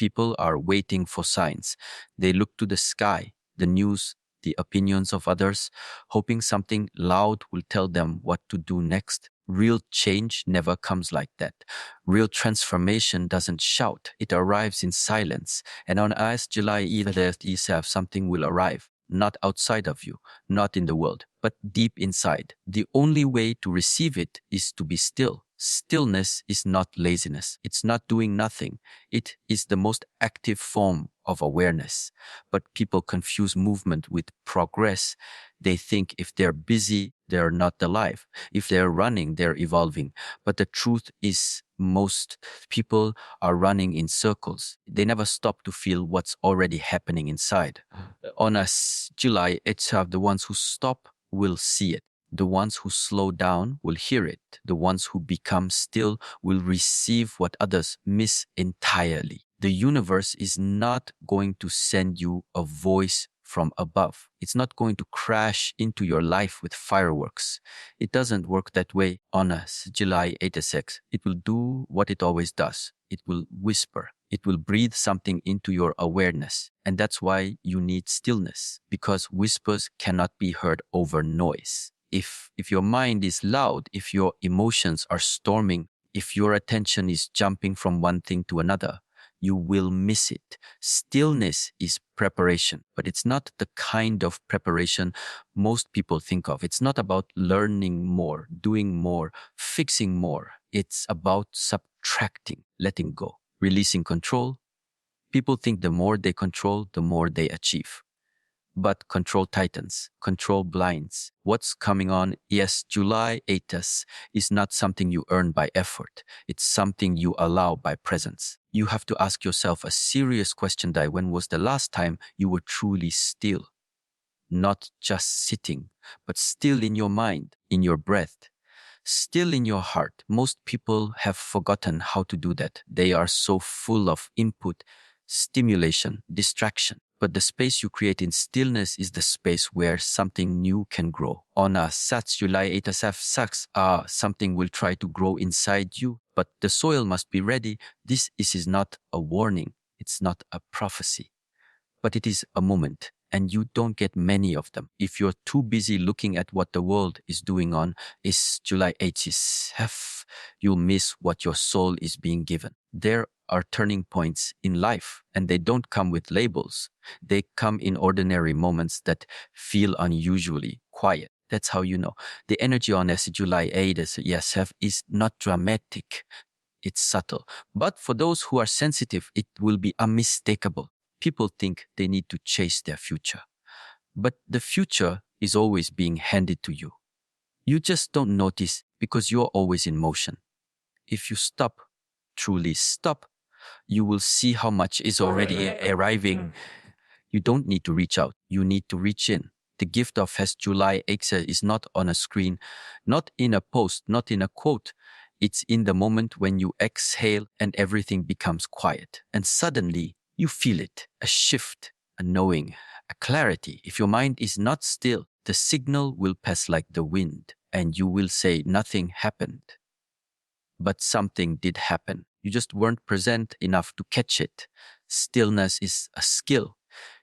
people are waiting for signs. They look to the sky, the news, the opinions of others, hoping something loud will tell them what to do next. Real change never comes like that. Real transformation doesn't shout, it arrives in silence. And on us, July 11th, something will arrive. Not outside of you, not in the world, but deep inside. The only way to receive it is to be still. Stillness is not laziness. It's not doing nothing. It is the most active form of awareness. But people confuse movement with progress. They think if they're busy, they're not alive. If they're running, they're evolving. But the truth is, most people are running in circles. They never stop to feel what's already happening inside. On us, July, the ones who stop will see it. The ones who slow down will hear it. The ones who become still will receive what others miss entirely. The universe is not going to send you a voice from above. It's not going to crash into your life with fireworks. It doesn't work that way on us, July 86. It will do what it always does. It will whisper. It will breathe something into your awareness. And that's why you need stillness, because whispers cannot be heard over noise. If your mind is loud, if your emotions are storming, if your attention is jumping from one thing to another, you will miss it. Stillness is preparation, but it's not the kind of preparation most people think of. It's not about learning more, doing more, fixing more. It's about subtracting, letting go, releasing control. People think the more they control, the more they achieve. But control tightens, control blinds. What's coming on? Yes, July 8th is not something you earn by effort. It's something you allow by presence. You have to ask yourself a serious question, Dai. When was the last time you were truly still? Not just sitting, but still in your mind, in your breath, still in your heart. Most people have forgotten how to do that. They are so full of input, stimulation, distraction. But the space you create in stillness is the space where something new can grow. On a Sats July 8th sucks, something will try to grow inside you, but the soil must be ready. This is not a warning. It's not a prophecy, but it is a moment. And you don't get many of them. If you're too busy looking at what the world is doing on is July 8th, you'll miss what your soul is being given. There are turning points in life, and they don't come with labels. They come in ordinary moments that feel unusually quiet. That's how you know. The energy on July 8th is not dramatic. It's subtle. But for those who are sensitive, it will be unmistakable. People think they need to chase their future. But the future is always being handed to you. You just don't notice because you're always in motion. If you stop, truly stop, you will see how much is already arriving. You don't need to reach out. You need to reach in. The gift of July 8th is not on a screen, not in a post, not in a quote. It's in the moment when you exhale and everything becomes quiet. And suddenly you feel it, a shift, a knowing, a clarity. If your mind is not still, the signal will pass like the wind and you will say nothing happened. But something did happen. You just weren't present enough to catch it. Stillness is a skill.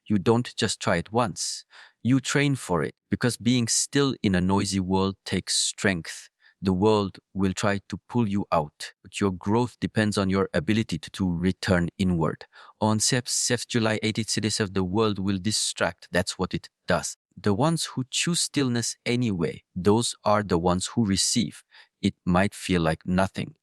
You don't just try it once. You train for it, because being still in a noisy world takes strength. The world will try to pull you out, but your growth depends on your ability to return inward. On July 8th, the world will distract. That's what it does. The ones who choose stillness anyway, those are the ones who receive. It might feel like nothing.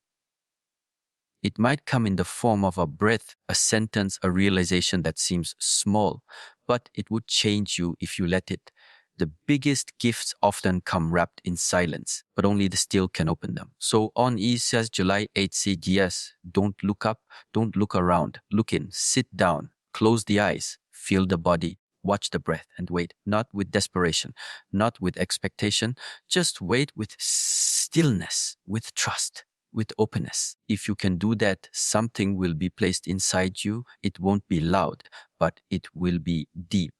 It might come in the form of a breath, a sentence, a realization that seems small, but it would change you if you let it. The biggest gifts often come wrapped in silence, but only the still can open them. So on says July 8th, yes, don't look up, don't look around, look in, sit down, close the eyes, feel the body, watch the breath and wait, not with desperation, not with expectation, just wait with stillness, with trust, with openness. If you can do that, something will be placed inside you. It won't be loud, but it will be deep.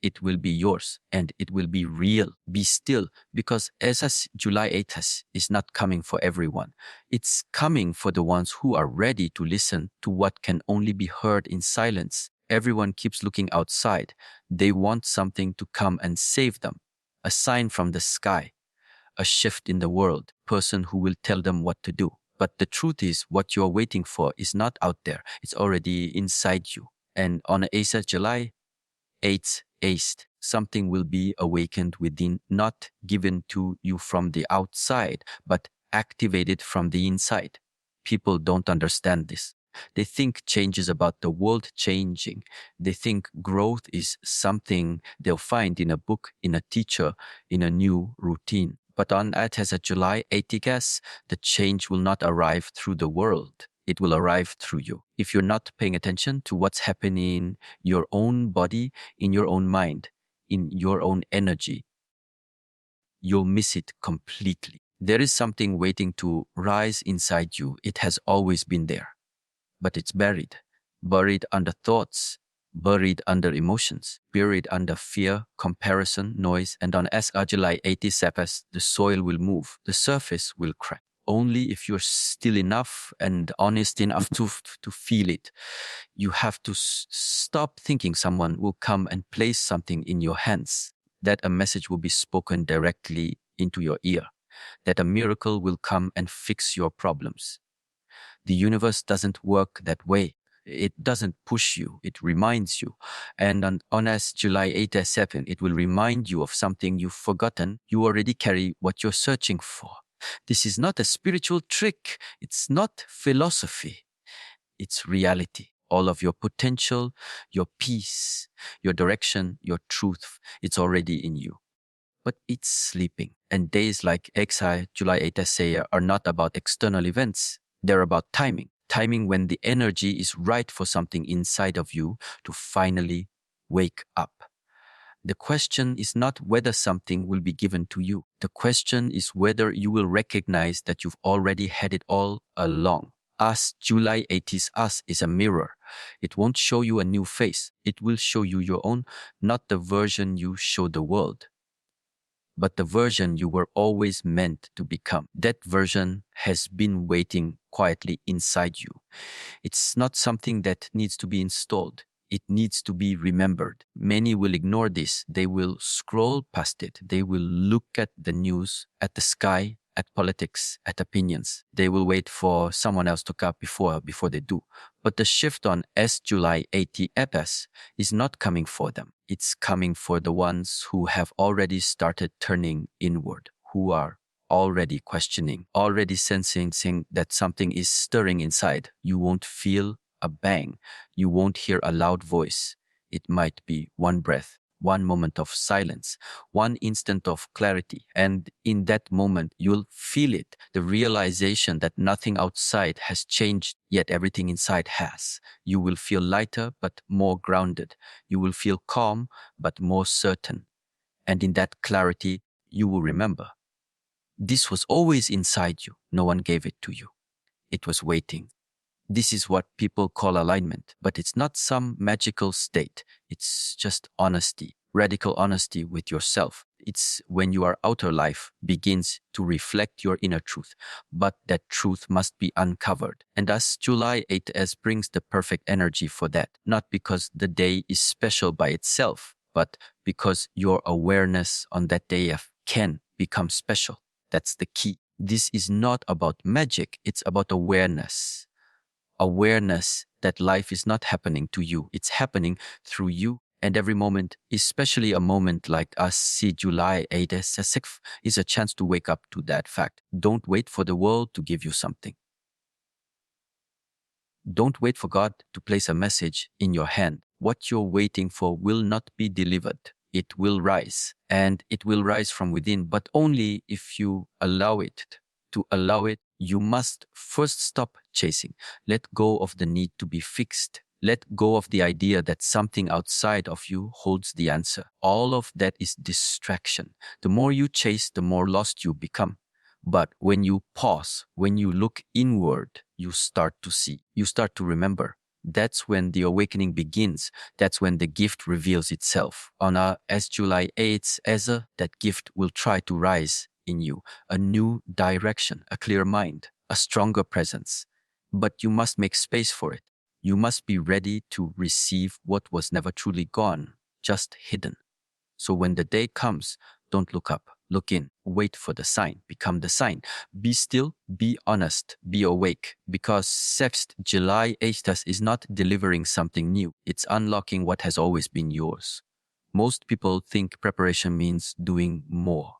it will be yours and it will be real. Be still, because as July 8th is not coming for everyone. It's coming for the ones who are ready to listen to what can only be heard in silence. Everyone keeps looking outside. They want something to come and save them. A sign from the sky, a shift in the world, person who will tell them what to do. But the truth is, what you're waiting for is not out there. It's already inside you. And on Asa July 8th, something will be awakened within, not given to you from the outside, but activated from the inside. People don't understand this. They think change is about the world changing. They think growth is something they'll find in a book, in a teacher, in a new routine. But on that as a July 80th, the change will not arrive through the world. It will arrive through you. If you're not paying attention to what's happening in your own body, in your own mind, in your own energy, you'll miss it completely. There is something waiting to rise inside you. It has always been there, but it's buried under thoughts, buried under emotions, buried under fear, comparison, noise, and on July 80th, the soil will move, the surface will crack. Only if you're still enough and honest enough to feel it. You have to stop thinking someone will come and place something in your hands, that a message will be spoken directly into your ear, that a miracle will come and fix your problems. The universe doesn't work that way. It doesn't push you, it reminds you. And on July 8th, it will remind you of something you've forgotten. You already carry what you're searching for. This is not a spiritual trick. It's not philosophy. It's reality. All of your potential, your peace, your direction, your truth, it's already in you. But it's sleeping. And days like July 8th are not about external events. They're about timing. Timing when the energy is right for something inside of you to finally wake up. The question is not whether something will be given to you. The question is whether you will recognize that you've already had it all along. July 8th is a mirror. It won't show you a new face. It will show you your own, not the version you show the world, but the version you were always meant to become. That version has been waiting quietly inside you. It's not something that needs to be installed. It needs to be remembered. Many will ignore this. They will scroll past it. They will look at the news, at the sky, at politics, at opinions. They will wait for someone else to come before they do. But the shift on July 80th is not coming for them. It's coming for the ones who have already started turning inward, who are already questioning, already sensing that something is stirring inside. You won't feel a bang. You won't hear a loud voice. It might be one breath, one moment of silence, one instant of clarity. And in that moment, you'll feel it, the realization that nothing outside has changed, yet everything inside has. You will feel lighter, but more grounded. You will feel calm, but more certain. And in that clarity, you will remember. This was always inside you. No one gave it to you. It was waiting. This is what people call alignment, but it's not some magical state. It's just honesty, radical honesty with yourself. It's when your outer life begins to reflect your inner truth, but that truth must be uncovered. And thus July 8th brings the perfect energy for that, not because the day is special by itself, but because your awareness on that day can become special. That's the key. This is not about magic, it's about awareness. Awareness that life is not happening to you, it's happening through you. And every moment, especially a moment like July 8th, is a chance to wake up to that fact. Don't wait for the world to give you something. Don't wait for God to place a message in your hand. What you're waiting for will not be delivered. It will rise, and it will rise from within, but only if you allow it. To allow it, you must first stop chasing. Let go of the need to be fixed. Let go of the idea that something outside of you holds the answer. All of that is distraction. The more you chase, the more lost you become. But when you pause, when you look inward, you start to see, you start to remember. That's when the awakening begins. That's when the gift reveals itself. On as July 8th, that gift will try to rise in you, a new direction, a clear mind, a stronger presence. But you must make space for it. You must be ready to receive what was never truly gone, just hidden. So when the day comes, don't look up, look in, wait for the sign, become the sign. Be still, be honest, be awake, because 6th July 8th is not delivering something new. It's unlocking what has always been yours. Most people think preparation means doing more,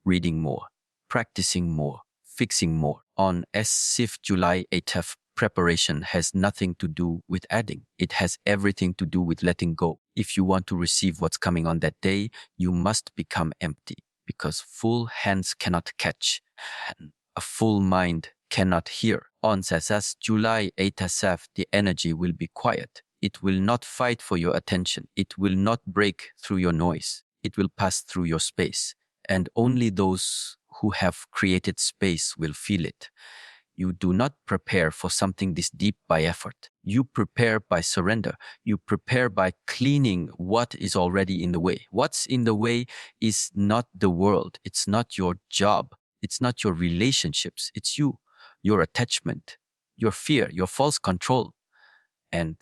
reading more, practicing more, fixing more. On S5 July 8th, preparation has nothing to do with adding. It has everything to do with letting go. If you want to receive what's coming on that day, you must become empty, because full hands cannot catch, and a full mind cannot hear. On Sasas July 8th, the energy will be quiet. It will not fight for your attention. It will not break through your noise. It will pass through your space. And only those who have created space will feel it. You do not prepare for something this deep by effort. You prepare by surrender. You prepare by cleaning what is already in the way. What's in the way is not the world. It's not your job. It's not your relationships. It's you, your attachment, your fear, your false control. And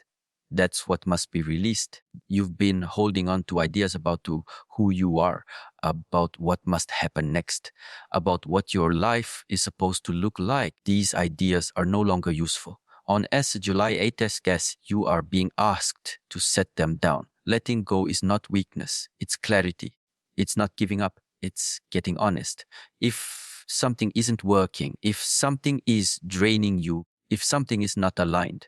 that's what must be released. You've been holding on to ideas about who you are, about what must happen next, about what your life is supposed to look like. These ideas are no longer useful. On July 8th, guess you are being asked to set them down. Letting go is not weakness, it's clarity. It's not giving up, it's getting honest. If something isn't working, if something is draining you, if something is not aligned,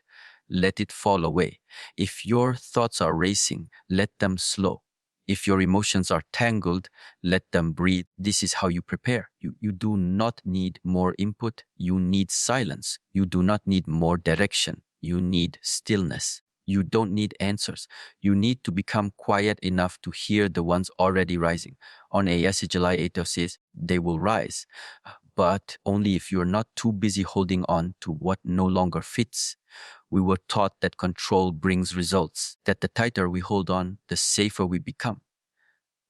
let it fall away. If your thoughts are racing, let them slow. If your emotions are tangled, let them breathe. This is how you prepare. You do not need more input. You need silence. You do not need more direction. You need stillness. You don't need answers. You need to become quiet enough to hear the ones already rising. On AS July 8th says, they will rise, but only if you're not too busy holding on to what no longer fits. We were taught that control brings results, that the tighter we hold on, the safer we become.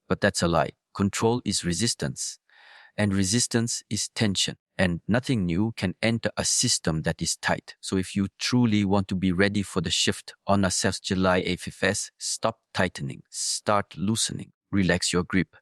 But that's a lie. Control is resistance, and resistance is tension, and nothing new can enter a system that is tight. So if you truly want to be ready for the shift on a 7th July AFFS, stop tightening, start loosening, relax your grip,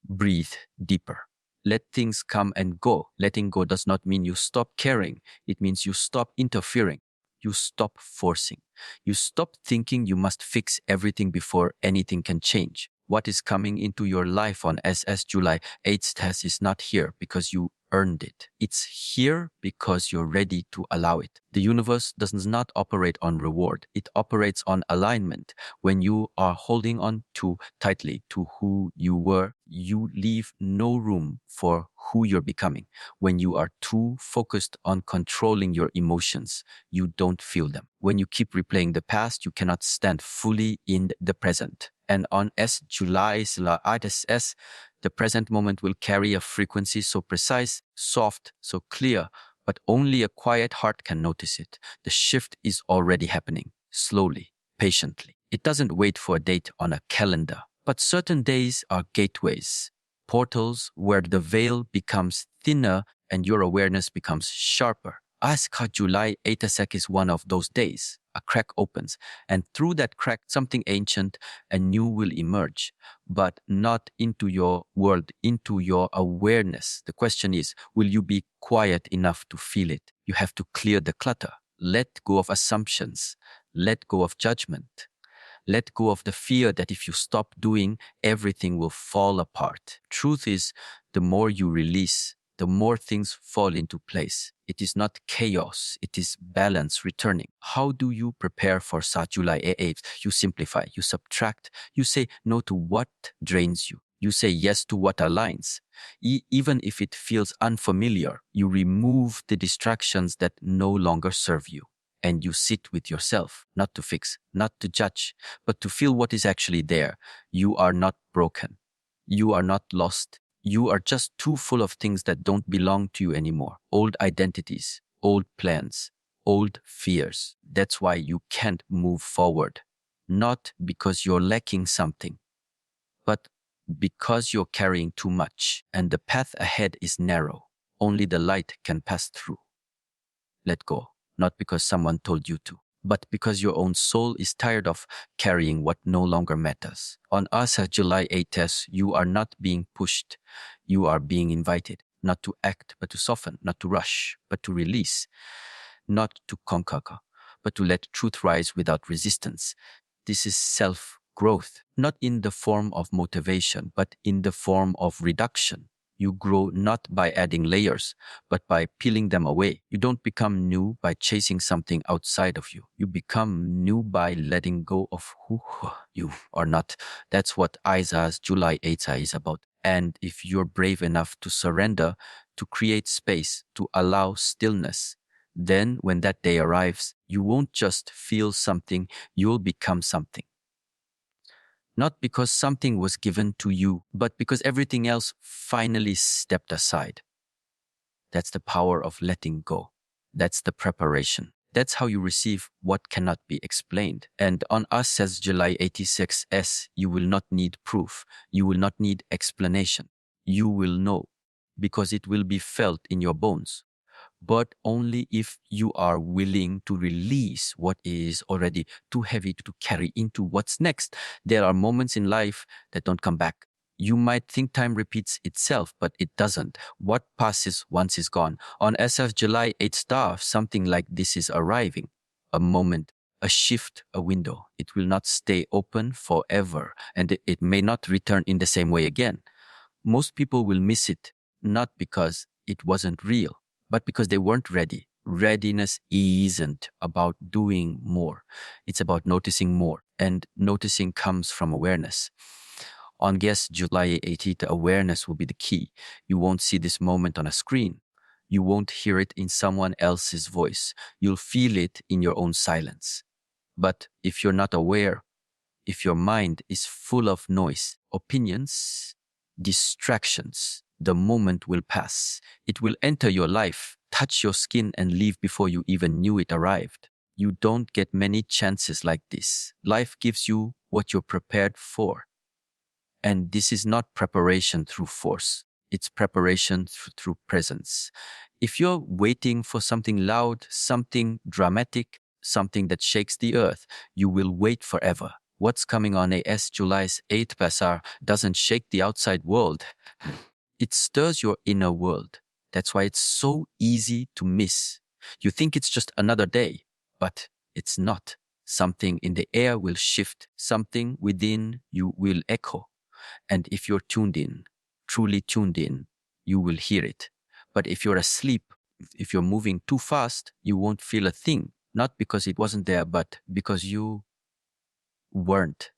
breathe deeper. Let things come and go. Letting go does not mean you stop caring. It means you stop interfering. You stop forcing. You stop thinking you must fix everything before anything can change. What is coming into your life on July 8th is not here because you earned it. It's here because you're ready to allow it. The universe does not operate on reward. It operates on alignment. When you are holding on too tightly to who you were, you leave no room for who you're becoming. When you are too focused on controlling your emotions, you don't feel them. When you keep replaying the past, you cannot stand fully in the present. And on July S, the present moment will carry a frequency so precise, soft, so clear, but only a quiet heart can notice it. The shift is already happening, slowly, patiently. It doesn't wait for a date on a calendar, but certain days are gateways, portals where the veil becomes thinner and your awareness becomes sharper. Aska July 8th is one of those days. A crack opens, and through that crack, something ancient and new will emerge, but not into your world, into your awareness. The question is, will you be quiet enough to feel it? You have to clear the clutter. Let go of assumptions. Let go of judgment. Let go of the fear that if you stop doing, everything will fall apart. Truth is, the more you release, the more things fall into place. It is not chaos, it is balance returning. How do you prepare for July 8th? You simplify, you subtract, you say no to what drains you. You say yes to what aligns. Even if it feels unfamiliar, you remove the distractions that no longer serve you. And you sit with yourself, not to fix, not to judge, but to feel what is actually there. You are not broken. You are not lost. You are just too full of things that don't belong to you anymore. Old identities, old plans, old fears. That's why you can't move forward. Not because you're lacking something, but because you're carrying too much and the path ahead is narrow. Only the light can pass through. Let go, not because someone told you to, but because your own soul is tired of carrying what no longer matters. On us at July 8th, you are not being pushed. You are being invited, not to act, but to soften, not to rush, but to release, not to conquer, but to let truth rise without resistance. This is self-growth, not in the form of motivation, but in the form of reduction. You grow not by adding layers, but by peeling them away. You don't become new by chasing something outside of you. You become new by letting go of who you are not. That's what Isa's July 8th is about. And if you're brave enough to surrender, to create space, to allow stillness, then when that day arrives, you won't just feel something, you'll become something. Not because something was given to you, but because everything else finally stepped aside. That's the power of letting go. That's the preparation. That's how you receive what cannot be explained. And on us says July 86S, you will not need proof. You will not need explanation. You will know because it will be felt in your bones, but only if you are willing to release what is already too heavy to carry into what's next. There are moments in life that don't come back. You might think time repeats itself, but it doesn't. What passes once is gone. On SF July 8 star, something like this is arriving. A moment, a shift, a window. It will not stay open forever, and it may not return in the same way again. Most people will miss it, not because it wasn't real, but because they weren't ready. Readiness isn't about doing more. It's about noticing more. And noticing comes from awareness. On guess July 18th, awareness will be the key. You won't see this moment on a screen. You won't hear it in someone else's voice. You'll feel it in your own silence. But if you're not aware, if your mind is full of noise, opinions, distractions, the moment will pass. It will enter your life, touch your skin, and leave before you even knew it arrived. You don't get many chances like this. Life gives you what you're prepared for. And this is not preparation through force. It's preparation through presence. If you're waiting for something loud, something dramatic, something that shakes the earth, you will wait forever. What's coming on AS July's 8th Pasar doesn't shake the outside world. It stirs your inner world. That's why it's so easy to miss. You think it's just another day, but it's not. Something in the air will shift. Something within you will echo. And if you're tuned in, truly tuned in, you will hear it. But if you're asleep, if you're moving too fast, you won't feel a thing. Not because it wasn't there, but because you weren't.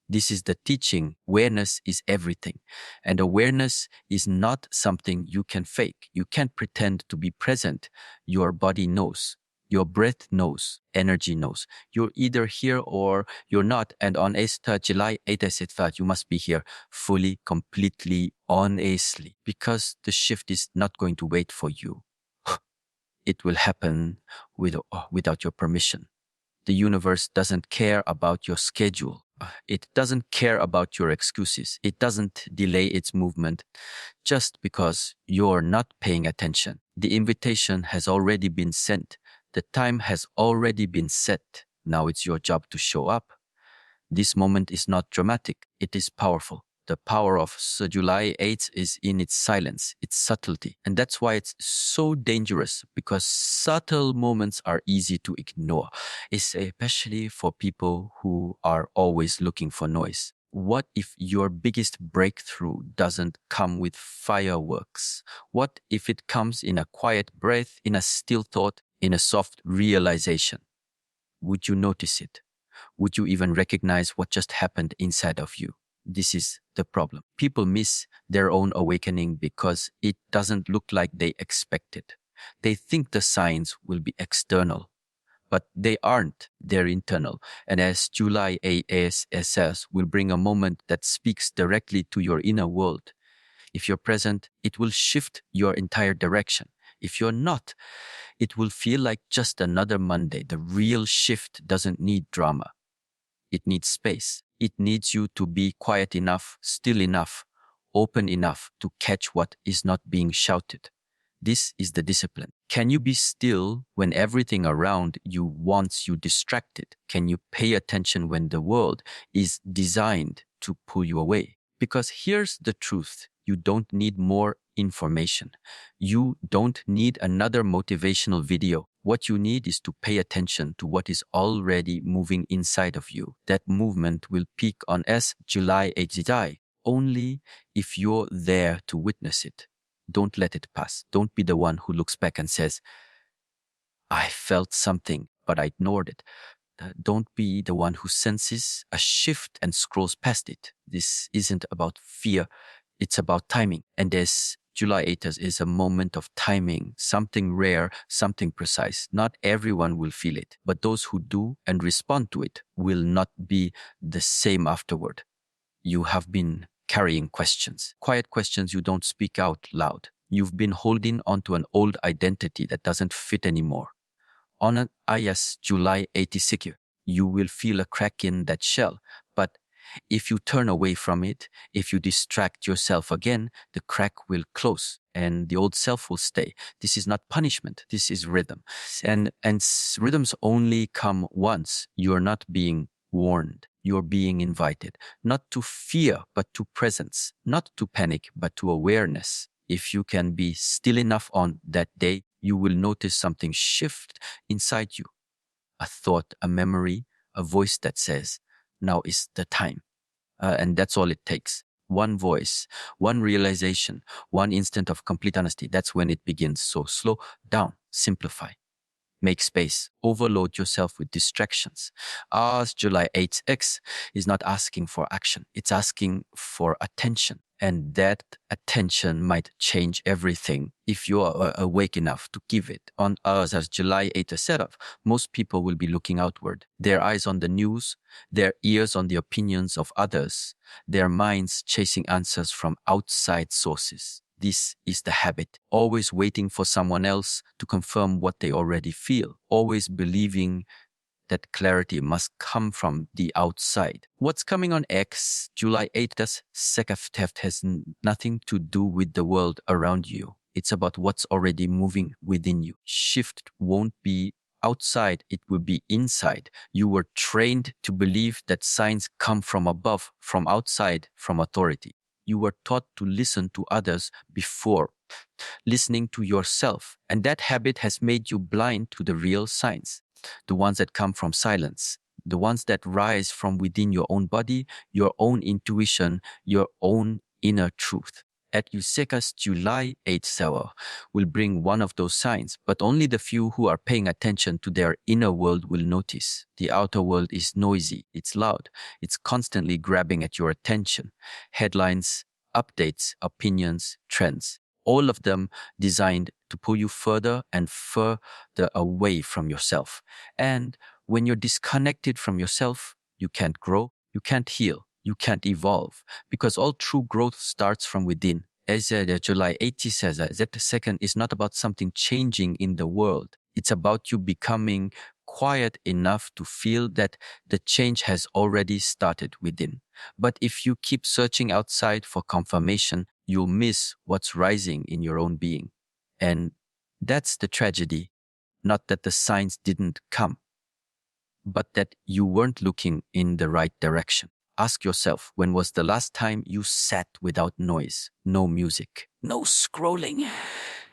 This is the teaching. Awareness is everything. And awareness is not something you can fake. You can't pretend to be present. Your body knows. Your breath knows. Energy knows. You're either here or you're not. And on July 8th, you must be here fully, completely, honestly. Because the shift is not going to wait for you. It will happen without your permission. The universe doesn't care about your schedule. It doesn't care about your excuses. It doesn't delay its movement just because you're not paying attention. The invitation has already been sent. The time has already been set. Now it's your job to show up. This moment is not dramatic. It is powerful. The power of July 8th is in its silence, its subtlety. And that's why it's so dangerous, because subtle moments are easy to ignore, especially for people who are always looking for noise. What if your biggest breakthrough doesn't come with fireworks? What if it comes in a quiet breath, in a still thought, in a soft realization? Would you notice it? Would you even recognize what just happened inside of you? This is the problem. People miss their own awakening because it doesn't look like they expected. They think the signs will be external, but they aren't. They're internal. And as July ASSS will bring a moment that speaks directly to your inner world. If you're present, it will shift your entire direction. If you're not, it will feel like just another Monday. The real shift doesn't need drama. It needs space. It needs you to be quiet enough, still enough, open enough to catch what is not being shouted. This is the discipline. Can you be still when everything around you wants you distracted? Can you pay attention when the world is designed to pull you away? Because here's the truth. You don't need more information. You don't need another motivational video. What you need is to pay attention to what is already moving inside of you. That movement will peak on S July 8th only if you're there to witness it. Don't let it pass. Don't be the one who looks back and says, I felt something, but I ignored it. Don't be the one who senses a shift and scrolls past it. This isn't about fear. It's about timing. And this July 8th is a moment of timing, something rare, something precise. Not everyone will feel it, but those who do and respond to it will not be the same afterward. You have been carrying questions, quiet questions you don't speak out loud. You've been holding onto an old identity that doesn't fit anymore. On an IS July 86, you will feel a crack in that shell. But if you turn away from it, if you distract yourself again, the crack will close and the old self will stay. This is not punishment. This is rhythm. And rhythms only come once. You're not being warned. You're being invited, not to fear, but to presence, not to panic, but to awareness. If you can be still enough on that day, you will notice something shift inside you. A thought, a memory, a voice that says, now is the time. And that's all it takes. One voice, one realization, one instant of complete honesty. That's when it begins. So slow down, simplify. Make space, overload yourself with distractions. Ours, July 8th is not asking for action. It's asking for attention. And that attention might change everything if you are awake enough to give it. On us as July 8th setup, most people will be looking outward. Their eyes on the news, their ears on the opinions of others, their minds chasing answers from outside sources. This is the habit, always waiting for someone else to confirm what they already feel, always believing that clarity must come from the outside. What's coming on X, July 8th, second theft has nothing to do with the world around you. It's about what's already moving within you. Shift won't be outside, it will be inside. You were trained to believe that signs come from above, from outside, from authority. You were taught to listen to others before listening to yourself. And that habit has made you blind to the real signs, the ones that come from silence, the ones that rise from within your own body, your own intuition, your own inner truth. At Yuseka's July 8th hour will bring one of those signs, but only the few who are paying attention to their inner world will notice. The outer world is noisy, it's loud, it's constantly grabbing at your attention. Headlines, updates, opinions, trends, all of them designed to pull you further and further away from yourself. And when you're disconnected from yourself, you can't grow, you can't heal, you can't evolve, because all true growth starts from within. As July 80 says, that the second is not about something changing in the world. It's about you becoming quiet enough to feel that the change has already started within. But if you keep searching outside for confirmation, you'll miss what's rising in your own being. And that's the tragedy. Not that the signs didn't come, but that you weren't looking in the right direction. Ask yourself, when was the last time you sat without noise? No music, no scrolling,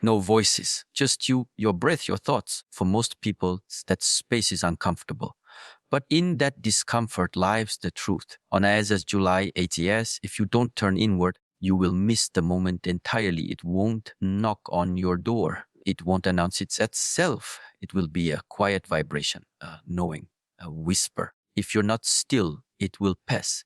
no voices, just you, your breath, your thoughts. For most people, that space is uncomfortable. But in that discomfort lies the truth. On as July 80s, if you don't turn inward, you will miss the moment entirely. It won't knock on your door. It won't announce itself. It will be a quiet vibration, a knowing, a whisper. If you're not still, it will pass.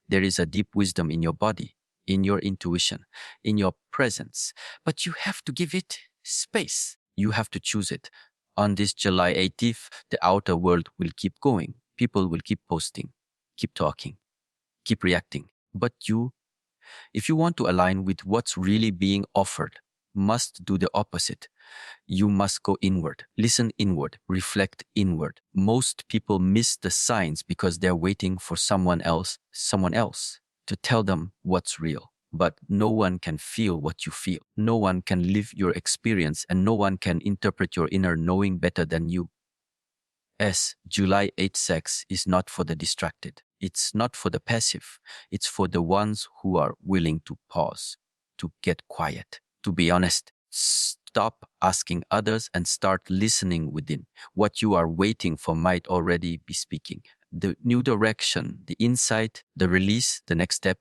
There is a deep wisdom in your body, in your intuition, in your presence. But you have to give it space. You have to choose it. On this July 18th, the outer world will keep going. People will keep posting, keep talking, keep reacting. But you, if you want to align with what's really being offered, must do the opposite. You must go inward, listen inward, reflect inward. Most people miss the signs because they're waiting for someone else to tell them what's real. But no one can feel what you feel. No one can live your experience, and no one can interpret your inner knowing better than you. July 8 sex is not for the distracted. It's not for the passive. It's for the ones who are willing to pause, to get quiet, to be honest. Stop asking others and start listening within. What you are waiting for might already be speaking. The new direction, the insight, the release, the next step,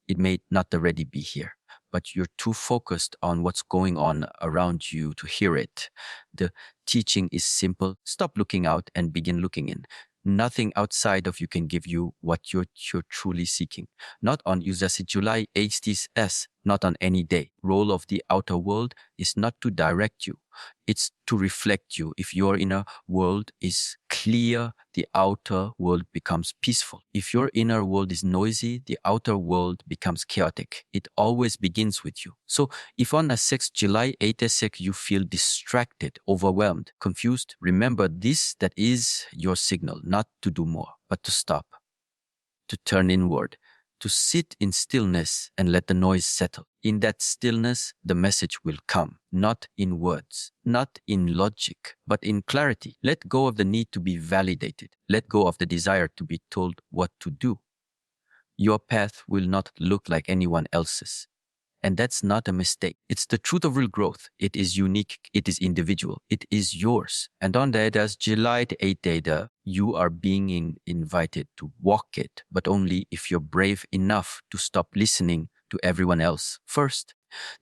it may not already be here, but you're too focused on what's going on around you to hear it. The teaching is simple. Stop looking out and begin looking in. Nothing outside of you can give you what you're truly seeking. Not on Usasi July HTS, not on any day. Role of the outer world is not to direct you. It's to reflect you. If your inner world is clear, the outer world becomes peaceful. If your inner world is noisy, the outer world becomes chaotic. It always begins with you. So if on a 6 July 8 you feel distracted, overwhelmed, confused, remember this, that is your signal, not to do more, but to stop, to turn inward, to sit in stillness and let the noise settle. In that stillness, the message will come, not in words, not in logic, but in clarity. Let go of the need to be validated. Let go of the desire to be told what to do. Your path will not look like anyone else's. And that's not a mistake. It's the truth of real growth. It is unique. It is individual. It is yours. And on that, as July 8 data, you are being invited to walk it, but only if you're brave enough to stop listening to everyone else first.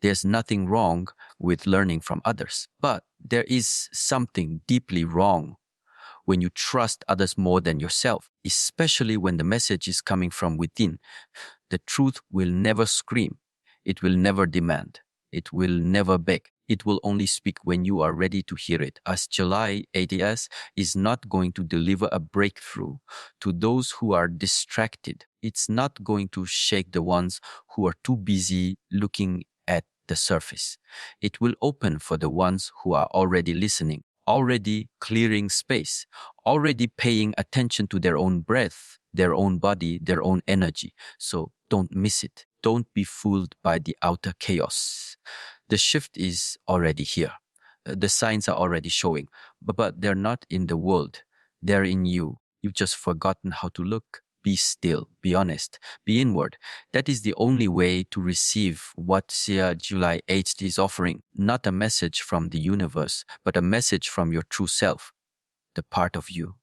There's nothing wrong with learning from others, but there is something deeply wrong when you trust others more than yourself, especially when the message is coming from within. The truth will never scream. It will never demand. It will never beg. It will only speak when you are ready to hear it. As July ADS is not going to deliver a breakthrough to those who are distracted. It's not going to shake the ones who are too busy looking at the surface. It will open for the ones who are already listening, already clearing space, already paying attention to their own breath, their own body, their own energy. So don't miss it. Don't be fooled by the outer chaos. The shift is already here. The signs are already showing, but they're not in the world. They're in you. You've just forgotten how to look. Be still, be honest, be inward. That is the only way to receive what Sia July 8th is offering. Not a message from the universe, but a message from your true self, the part of you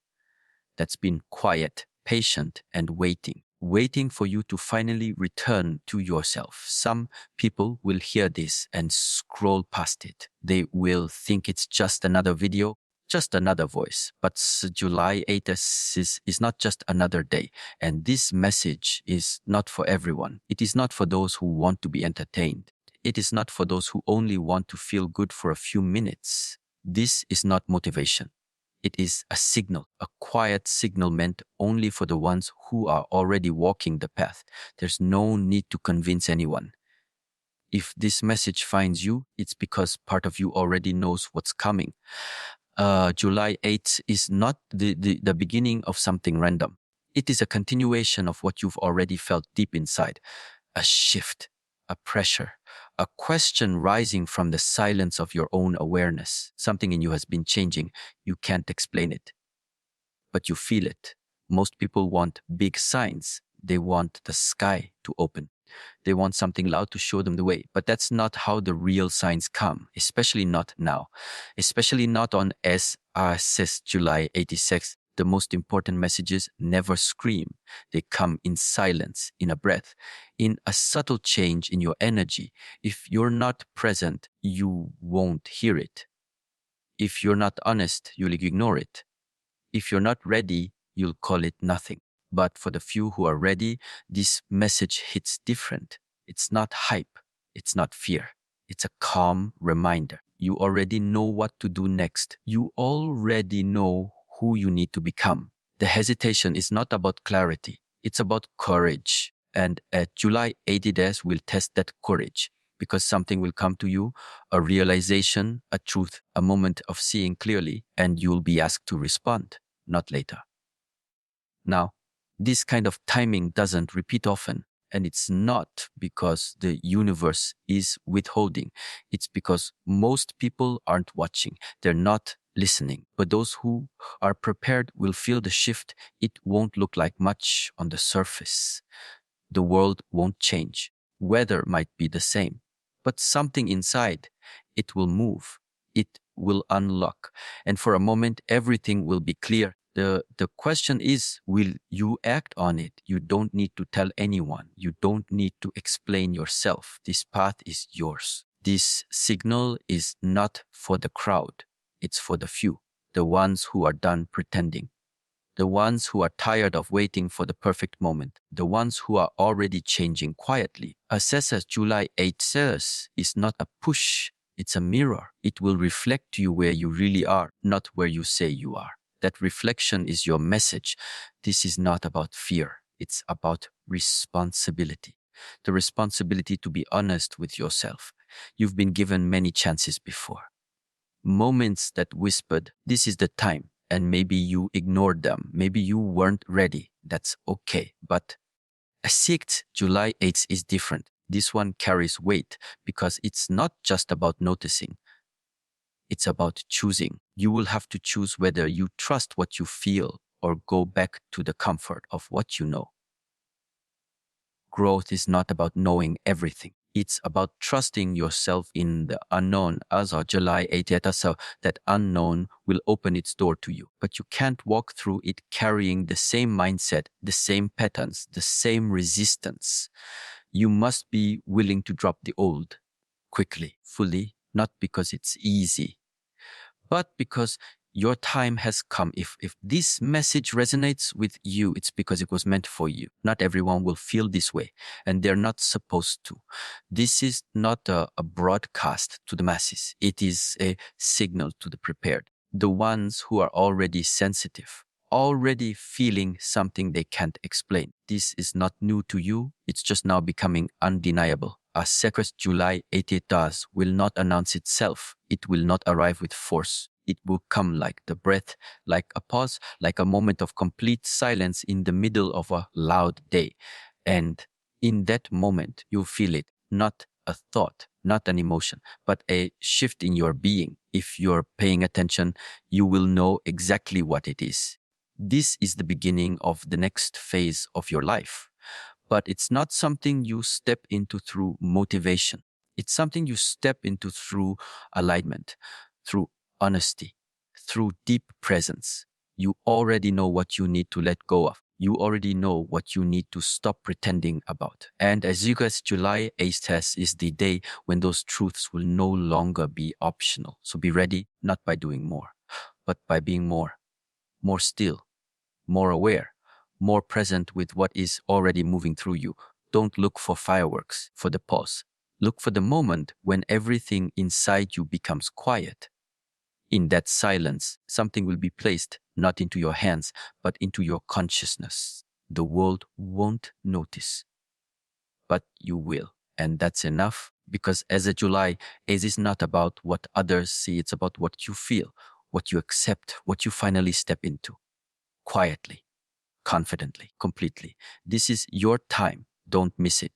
that's been quiet, patient, and waiting for you to finally return to yourself. Some people will hear this and scroll past it. They will think it's just another video, just another voice. But July 8th is not just another day. And this message is not for everyone. It is not for those who want to be entertained. It is not for those who only want to feel good for a few minutes. This is not motivation. It is a signal, a quiet signal meant only for the ones who are already walking the path. There's no need to convince anyone. If this message finds you, it's because part of you already knows what's coming. July 8th is not the beginning of something random. It is a continuation of what you've already felt deep inside. A shift, a pressure, a question rising from the silence of your own awareness. Something in you has been changing. You can't explain it, but you feel it. Most people want big signs. They want the sky to open. They want something loud to show them the way. But that's not how the real signs come, especially not now. Especially not on SRSS July 86. The most important messages never scream. They come in silence, in a breath, in a subtle change in your energy. If you're not present, you won't hear it. If you're not honest, you'll ignore it. If you're not ready, you'll call it nothing. But for the few who are ready, this message hits different. It's not hype. It's not fear. It's a calm reminder. You already know what to do next. You already know who you need to become. The hesitation is not about clarity. It's about courage. And at July 80 days, we'll test that courage. because something will come to you, a realization, a truth, a moment of seeing clearly, and you'll be asked to respond, not later. Now, this kind of timing doesn't repeat often, and it's not because the universe is withholding. It's because most people aren't watching. They're not listening. But those who are prepared will feel the shift. It won't look like much on the surface. The world won't change. Weather might be the same, but something inside, it will move. It will unlock. And for a moment, everything will be clear. The question is, will you act on it? You don't need to tell anyone. You don't need to explain yourself. This path is yours. This signal is not for the crowd. It's for the few, the ones who are done pretending, the ones who are tired of waiting for the perfect moment, the ones who are already changing quietly. Assess, as July 8 says, is not a push, it's a mirror. It will reflect you where you really are, not where you say you are. That reflection is your message. This is not about fear, it's about responsibility. The responsibility to be honest with yourself. You've been given many chances before. Moments that whispered, this is the time, and maybe you ignored them. Maybe you weren't ready. That's okay. But a sixth July 8th is different. This one carries weight because it's not just about noticing. It's about choosing. You will have to choose whether you trust what you feel or go back to the comfort of what you know. Growth is not about knowing everything. It's about trusting yourself in the unknown. As of July 8th, so that unknown will open its door to you. But you can't walk through it carrying the same mindset, the same patterns, the same resistance. You must be willing to drop the old quickly, fully, not because it's easy, but because your time has come. If this message resonates with you, it's because it was meant for you. Not everyone will feel this way, and they're not supposed to. This is not a broadcast to the masses. It is a signal to the prepared, the ones who are already sensitive, already feeling something they can't explain. This is not new to you. It's just now becoming undeniable. A secret July 8th does will not announce itself. It will not arrive with force. It will come like the breath, like a pause, like a moment of complete silence in the middle of a loud day. And in that moment, you'll feel it, not a thought, not an emotion, but a shift in your being. If you're paying attention, you will know exactly what it is. This is the beginning of the next phase of your life. But it's not something you step into through motivation. It's something you step into through alignment, through honesty, through deep presence. You already know what you need to let go of. You already know what you need to stop pretending about. And as you guys, July 8th is the day when those truths will no longer be optional. So be ready, not by doing more, but by being more still, more aware, more present with what is already moving through you. Don't look for fireworks, for the pause. Look for the moment when everything inside you becomes quiet. In that silence, something will be placed not into your hands, but into your consciousness. The world won't notice, but you will. And that's enough, because as a July, it is not about what others see, it's about what you feel, what you accept, what you finally step into. Quietly, confidently, completely. This is your time. Don't miss it.